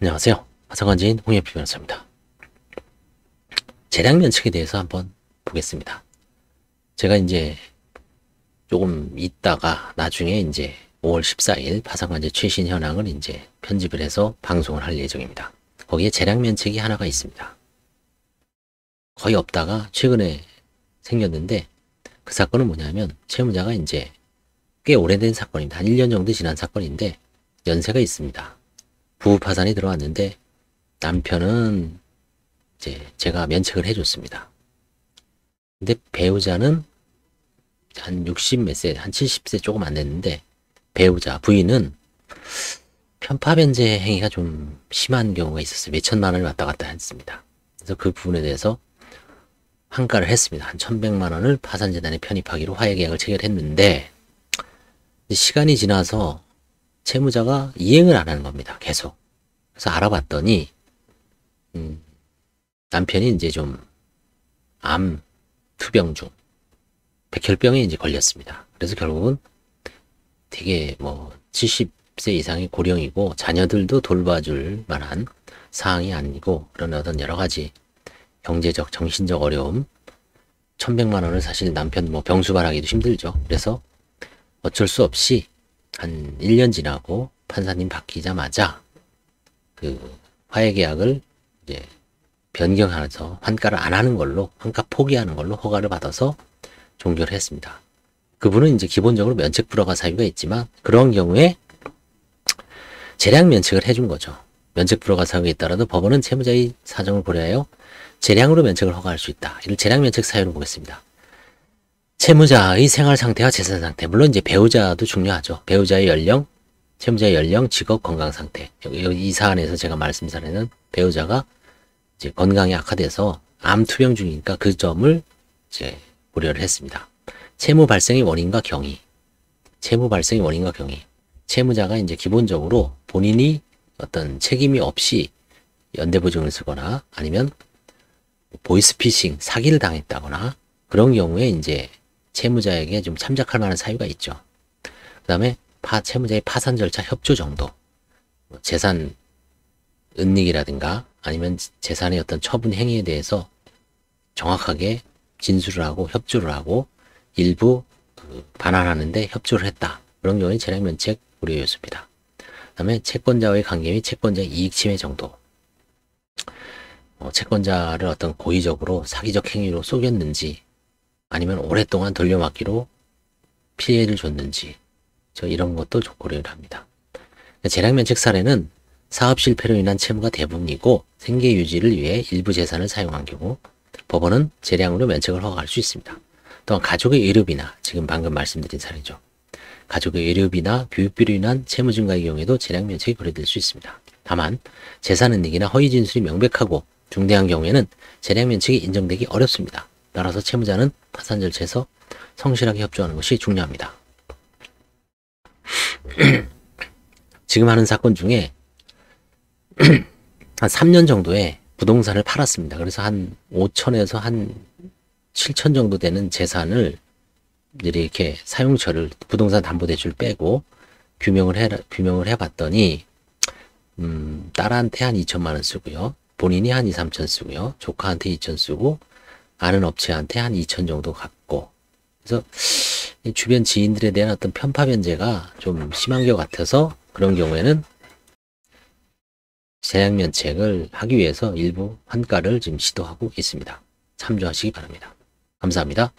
안녕하세요. 화성관지인 홍예필 변호사입니다. 재량 면책에 대해서 한번 보겠습니다. 제가 이제 조금 있다가 나중에 이제 5월 14일 화성관지 최신 현황을 이제 편집을 해서 방송을 할 예정입니다. 거기에 재량 면책이 하나가 있습니다. 거의 없다가 최근에 생겼는데 그 사건은 뭐냐면 채무자가 이제 꽤 오래된 사건입니다. 한 1년 정도 지난 사건인데 연세가 있습니다. 부부 파산이 들어왔는데 남편은 이제 제가 면책을 해줬습니다. 근데 배우자는 한 60 몇 세, 한 70세 조금 안 됐는데 배우자, 부인은 편파 변제 행위가 좀 심한 경우가 있었어요. 몇 천만 원을 왔다 갔다 했습니다. 그래서 그 부분에 대해서 환가를 했습니다. 한 1100만 원을 파산재단에 편입하기로 화해계약을 체결했는데 시간이 지나서 채무자가 이행을 안 하는 겁니다. 계속. 그래서 알아봤더니 남편이 이제 좀 암 투병 중 백혈병에 이제 걸렸습니다. 그래서 결국은 되게 뭐 70세 이상의 고령이고 자녀들도 돌봐줄 만한 상황이 아니고 그런 어떤 여러 가지 경제적, 정신적 어려움 1100만 원을 사실 남편 뭐 병수발하기도 힘들죠. 그래서 어쩔 수 없이 한 1년 지나고 판사님 바뀌자마자 그 화해계약을 이제 변경하면서 환가를 안 하는 걸로, 환가 포기하는 걸로 허가를 받아서 종결을 했습니다. 그분은 이제 기본적으로 면책 불허가 사유가 있지만 그런 경우에 재량 면책을 해준 거죠. 면책 불허가 사유가 있더라도 법원은 채무자의 사정을 고려하여 재량으로 면책을 허가할 수 있다. 이를 재량 면책 사유로 보겠습니다. 채무자의 생활 상태와 재산 상태, 물론 이제 배우자도 중요하죠. 배우자의 연령, 채무자의 연령, 직업, 건강 상태. 이 사안에서 제가 말씀드린 사례는 배우자가 이제 건강이 악화돼서 암 투병 중이니까 그 점을 이제 고려를 했습니다. 채무 발생의 원인과 경위. 채무 발생의 원인과 경위. 채무자가 이제 기본적으로 본인이 어떤 책임이 없이 연대보증을 쓰거나 아니면 보이스피싱, 사기를 당했다거나 그런 경우에 이제 채무자에게 좀 참작할 만한 사유가 있죠. 그 다음에 채무자의 파산 절차 협조 정도, 재산 은닉이라든가 아니면 재산의 어떤 처분 행위에 대해서 정확하게 진술을 하고 협조를 하고 일부 반환하는데 협조를 했다. 그런 경우는 재량면책 우려 요소입니다. 그 다음에 채권자와의 관계 및 채권자의 이익 침해 정도, 채권자를 어떤 고의적으로 사기적 행위로 속였는지 아니면 오랫동안 돌려막기로 피해를 줬는지 이런 것도 고려를 합니다. 재량면책 사례는 사업 실패로 인한 채무가 대부분이고 생계 유지를 위해 일부 재산을 사용한 경우 법원은 재량으로 면책을 허가할 수 있습니다. 또한 가족의 의료비나 지금 방금 말씀드린 사례죠. 가족의 의료비나 교육비로 인한 채무 증가의 경우에도 재량 면책이 고려될 수 있습니다. 다만 재산 은닉이나 허위 진술이 명백하고 중대한 경우에는 재량 면책이 인정되기 어렵습니다. 따라서 채무자는 파산 절차에서 성실하게 협조하는 것이 중요합니다. 지금 하는 사건 중에 한 3년 정도에 부동산을 팔았습니다. 그래서 한 5천에서 한 7천 정도 되는 재산을 이렇게 사용처를 부동산 담보대출 빼고 규명을 해봤더니 딸한테 한 2천만 원 쓰고요. 본인이 한 2, 3천 쓰고요. 조카한테 2천 쓰고 아는 업체한테 한 2천 정도 갚고 그래서 주변 지인들에 대한 어떤 편파 변제가 좀 심한 것 같아서 그런 경우에는 재량 면책을 하기 위해서 일부 환가를 지금 시도하고 있습니다. 참조하시기 바랍니다. 감사합니다.